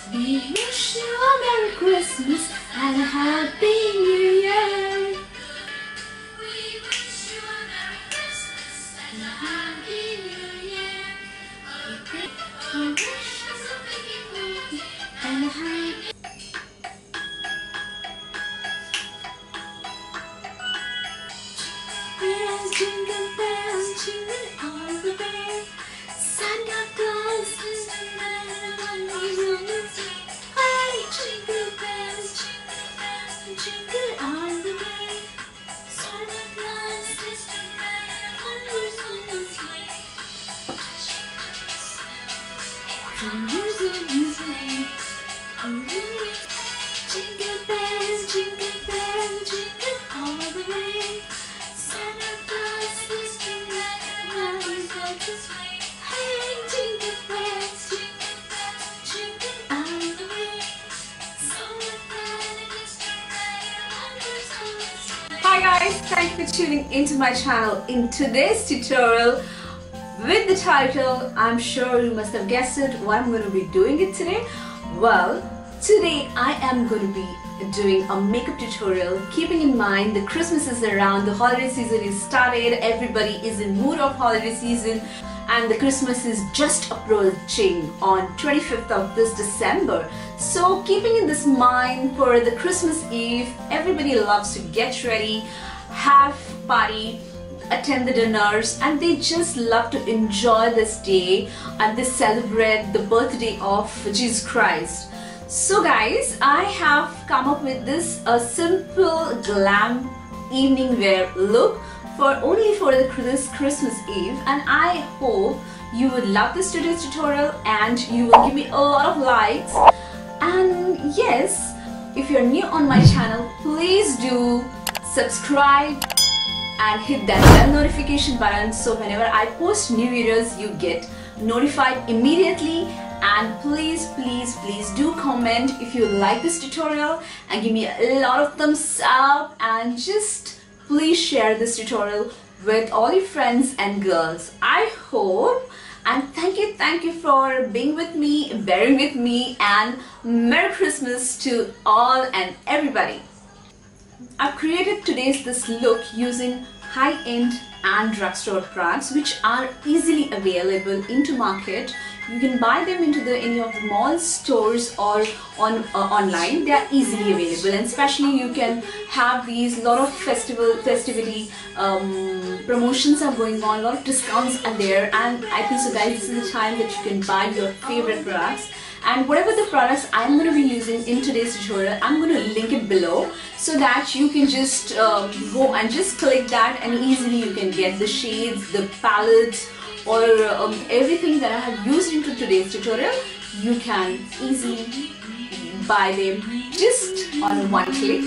We wish you a Merry Christmas and a Happy New Year. We wish you a Merry Christmas and a Happy New Year. We wish you a Happy New Year and a Happy. Jingle bells, jingle all the way. Santa Claus is coming on his way. Hey, jingle bells, jingle all the way. Santa Claus is coming on his way. Jingle bells, jingle all the way. Santa Claus is coming on his way. Hey, jingle bells, jingle all the way. Santa Claus is coming on his way. Hi guys, thank you for tuning into my channel. In today's tutorial, with the title, I'm sure you must have guessed it, what I'm going to be doing it today. Well, today I am going to be doing a makeup tutorial, keeping in mind the Christmas is around, the holiday season is started, everybody is in mood of holiday season, and the Christmas is just approaching on 25th of this December. So keeping in this mind, for the Christmas Eve, everybody loves to get ready, have party, attend the dinners, and they just love to enjoy this day and they celebrate the birthday of Jesus Christ. So guys, I have come up with this a simple glam evening wear look only for this Christmas Eve, and I hope you would love this today's tutorial and you will give me a lot of likes. And yes, if you're new on my channel, please do subscribe and hit that bell notification button so whenever I post new videos you get notified immediately. And please do comment if you like this tutorial and give me a lot of thumbs up, and just please share this tutorial with all your friends and girls. I hope, and thank you for being with me, bearing with me, and Merry Christmas to all and everybody. I've created this look using high-end and drugstore products which are easily available into market. You can buy them into any of the mall stores or online. They are easily available, and especially you can have these lot of festivity promotions are going on, a lot of discounts are there, and I think so guys, this is the time that you can buy your favorite products. And whatever the products I'm going to be using in today's tutorial, I'm going to link it below so that you can just go and just click that, and easily you can get the shades, the palettes, or everything that I have used into today's tutorial. You can easily buy them just on one click.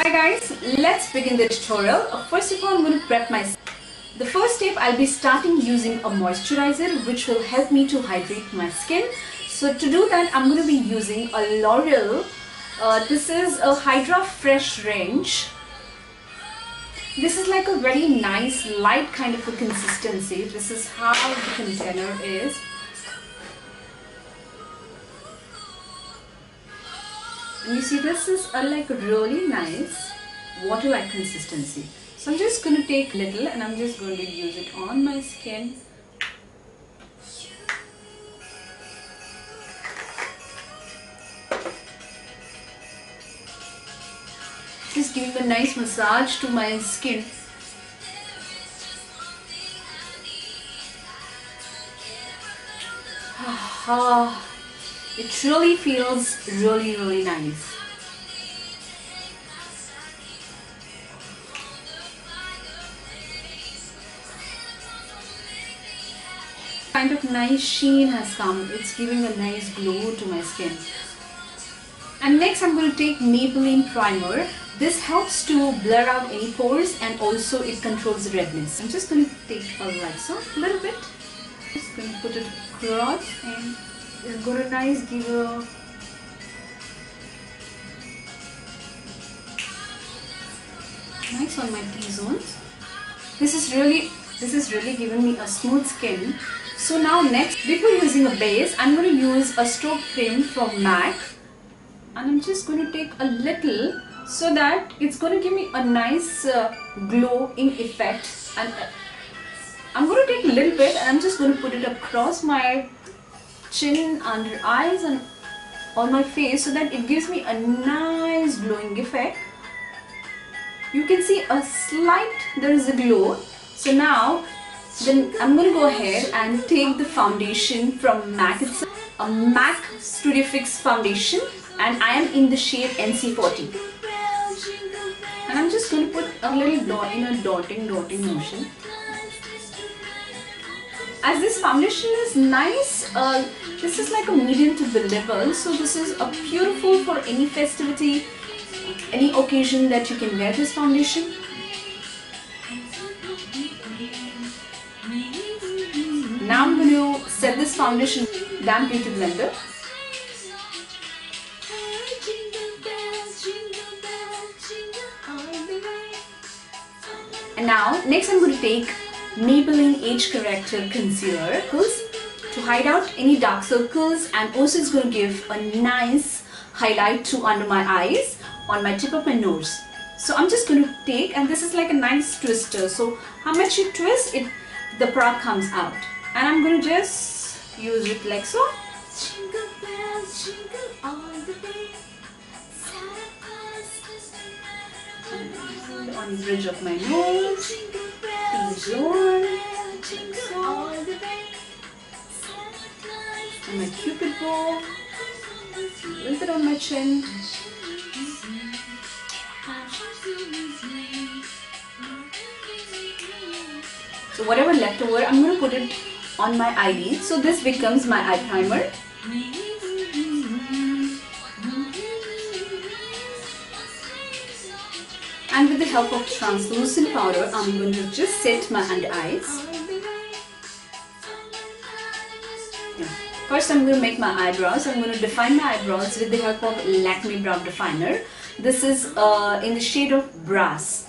Hi guys, let's begin the tutorial. First of all, I'm going to prep myself. The first step, I'll be starting using a moisturizer which will help me to hydrate my skin. So to do that, I'm going to be using a L'Oreal. This is a Hydra Fresh range. This is like a very nice light kind of a consistency. This is how the container is. And you see, this is a like really nice water-like consistency. So I'm just going to take little and I'm just going to use it on my skin. Just giving a nice massage to my skin. It really feels really nice. Kind of nice sheen has come. It's giving a nice glow to my skin. And next I'm going to take Maybelline Primer. This helps to blur out any pores and also it controls redness. I'm just going to take a little bit. Just going to put it across and it's going to give a nice on my T-zones. This is really giving me a smooth skin. So now next, before using a base, I'm going to use a strobe cream from MAC. And I'm just going to take a little so that it's going to give me a nice glowing effect. And I'm going to take a little bit and I'm just going to put it across my chin, under eyes and on my face so that it gives me a nice glowing effect. You can see there is a glow. So now then I'm going to go ahead and take the foundation from MAC. It's a MAC Studio Fix foundation and I am in the shade NC40. And I'm just going to put a little dot in a dotting motion. As this foundation is nice, this is like a medium to the level, so this is a beautiful for any festivity, any occasion that you can wear this foundation. Now I'm going to set this foundation damp beauty blender. And now next I'm going to take Maybelline Age Corrector Concealer to hide out any dark circles, and also it's going to give a nice highlight to under my eyes, on my tip of my nose. So I'm just going to take, and this is like a nice twister, so how much you twist it, the product comes out. And I'm going to just use it like so. And on the bridge of my nose, T-zone, and my cupid bow, a little bit on my chin. So whatever left over, I'm going to put it on my eyelid. So this becomes my eye primer. And with the help of translucent powder, I'm going to just set my under eyes. First I'm going to make my eyebrows. I'm going to define my eyebrows with the help of Lakme Brow Definer. This is in the shade of Brass.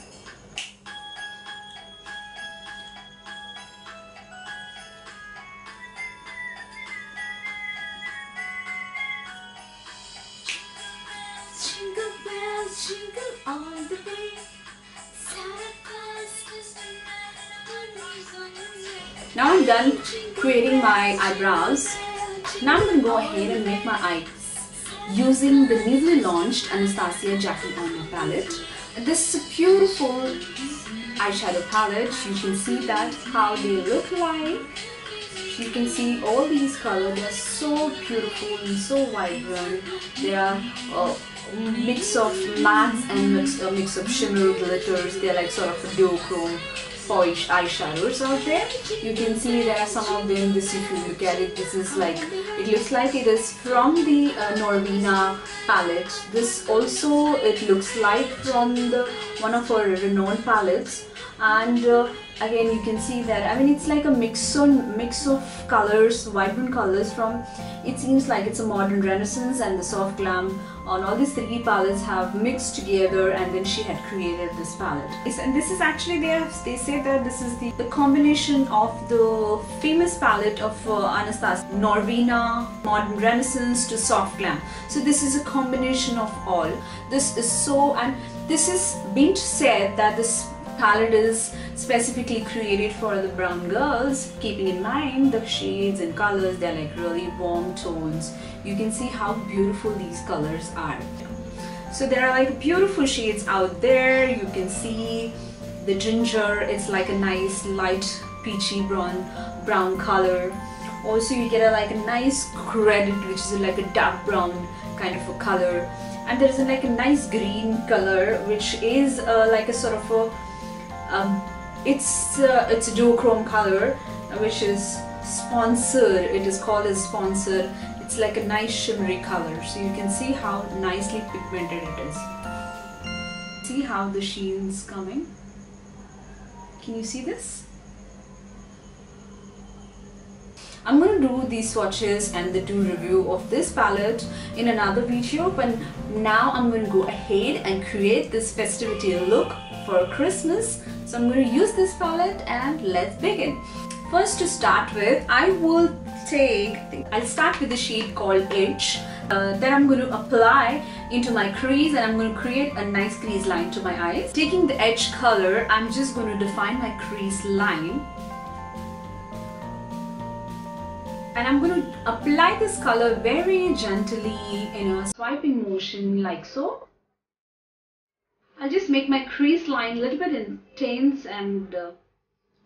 Now I'm done creating my eyebrows. Now I'm going to go ahead and make my eyes using the newly launched Anastasia Jacki Aina palette. This is a beautiful eyeshadow palette. You can see that how they look like. You can see all these colors. They are so beautiful and so vibrant. They are mix of mattes and mix of shimmer glitters. They are like sort of a duochrome polish eyeshadows out there. You can see there are some of them. This, if you look at it, this is like, it looks like it is from the Norvina palette. This also, it looks like from the one of our renowned palettes. And again, you can see that, I mean, it's like a mix of colors, vibrant colors from, it seems like it's a modern renaissance, and the soft glam on all these three palettes have mixed together, and then she had created this palette. And this is actually, they say that this is the combination of the famous palette of Anastasia, Norvina, modern renaissance to soft glam. So this is a combination of all. This is so, and this is being said that this palette is specifically created for the brown girls, keeping in mind the shades and colors. They're like really warm tones. You can see how beautiful these colors are. So there are like beautiful shades out there. You can see the ginger, it's like a nice light peachy brown color. Also you get a nice graded, which is like a dark brown kind of a color, and there is like a nice green color, which is like a sort of a it's a duochrome color, which is sponsored. It is called as sponsored. It's like a nice shimmery color, so you can see how nicely pigmented it is. See how the sheen's coming? Can you see this? I'm going to do these swatches and the review of this palette in another video, but now I'm going to go ahead and create this festivity look for Christmas. So I'm going to use this palette and let's begin. First, to start with, I'll start with the shade called Edge. Then I'm going to apply into my crease, and I'm going to create a nice crease line to my eyes. Taking the Edge color, I'm just going to define my crease line. And I'm going to apply this color very gently in a swiping motion like so. I'll just make my crease line a little bit intense, and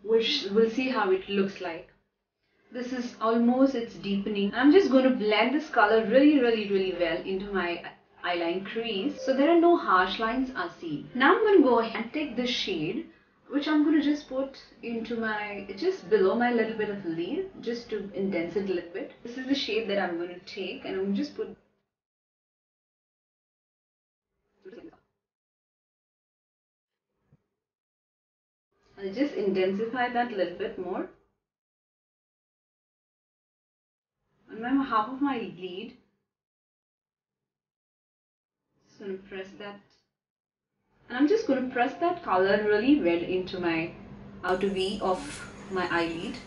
we'll see how it looks like. This is almost, it's deepening. I'm just going to blend this color really well into my eyeline crease, so there are no harsh lines are seen. Now I'm going to go ahead and take this shade, which I'm going to just put into just below my little bit of lid, just to intense it a little bit. This is the shade that I'm going to take, and I'm just put. I'll just intensify that a little bit more. Remember, half of my lid. Just going to press that. And I'm just going to press that color really well into my outer V of my eyelid.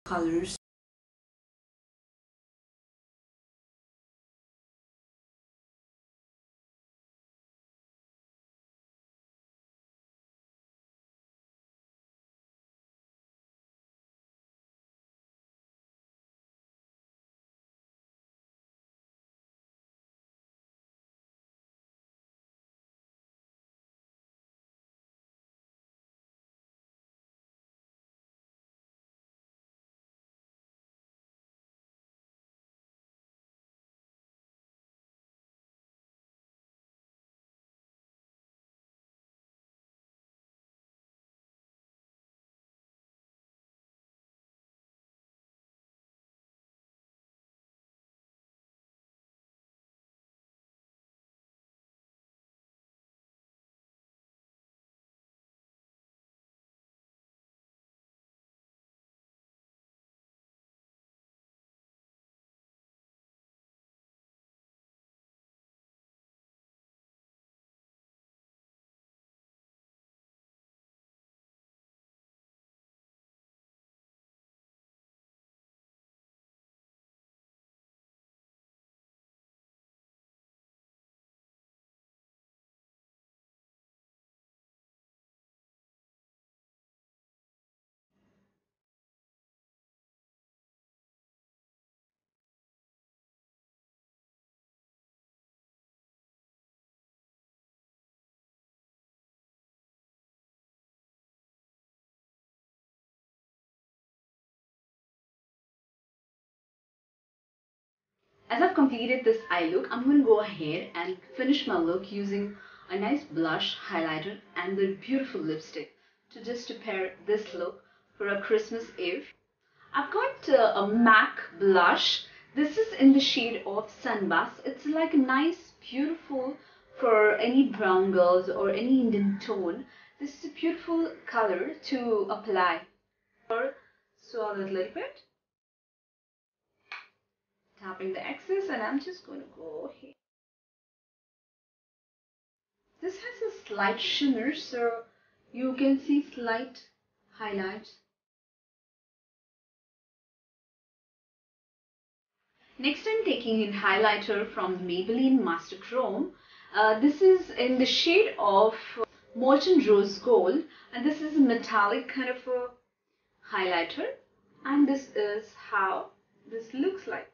Colors. As I've completed this eye look, I'm going to go ahead and finish my look using a nice blush, highlighter and the beautiful lipstick to pair this look for a Christmas Eve. I've got a MAC blush. This is in the shade of Sunbasque. It's like a nice, beautiful for any brown girls or any Indian tone. This is a beautiful color to apply. Swirl it a little bit, tapping the excess, and I'm just going to go here. This has a slight shimmer, so you can see slight highlights. Next, I'm taking in highlighter from the Maybelline Master Chrome. This is in the shade of Molten Rose Gold, and this is a metallic kind of a highlighter, and this is how this looks like.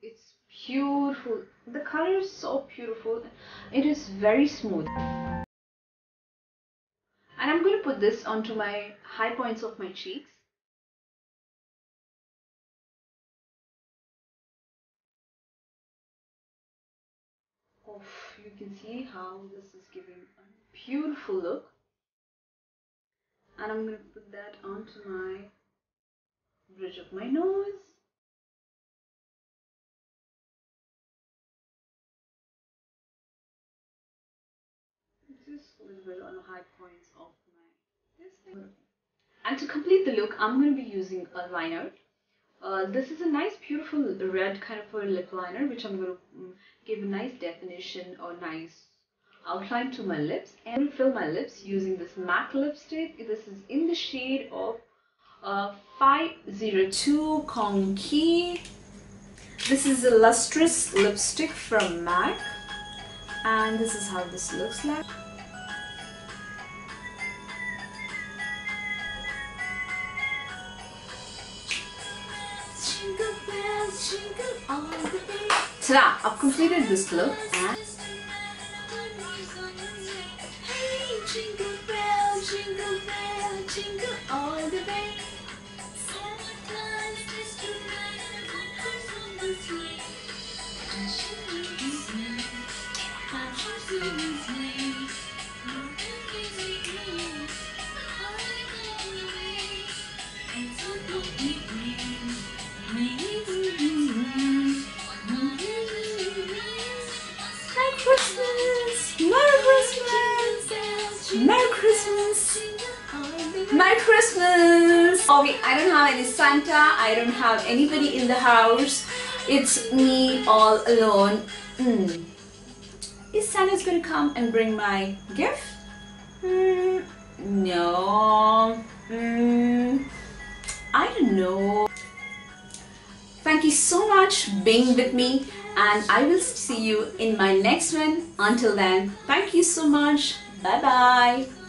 It's beautiful. The color is so beautiful. It is very smooth. And I'm going to put this onto my high points of my cheeks. You can see how this is giving a beautiful look. And I'm going to put that onto my bridge of my nose. Just a little bit on the high points of my this thing. And to complete the look, I'm going to be using a liner. This is a nice, beautiful red kind of a lip liner, which I'm going to give a nice definition or nice outline to my lips. And I'm going to fill my lips using this MAC lipstick. This is in the shade of 502 Cockney. This is a lustrous lipstick from MAC, and this is how this looks like. Ta-da! I've completed this look, and Merry Christmas! Okay, I don't have any Santa, I don't have anybody in the house. It's me all alone. Is Santa's gonna come and bring my gift? No. I don't know. Thank you so much being with me, and I will see you in my next one. Until then, thank you so much. Bye bye.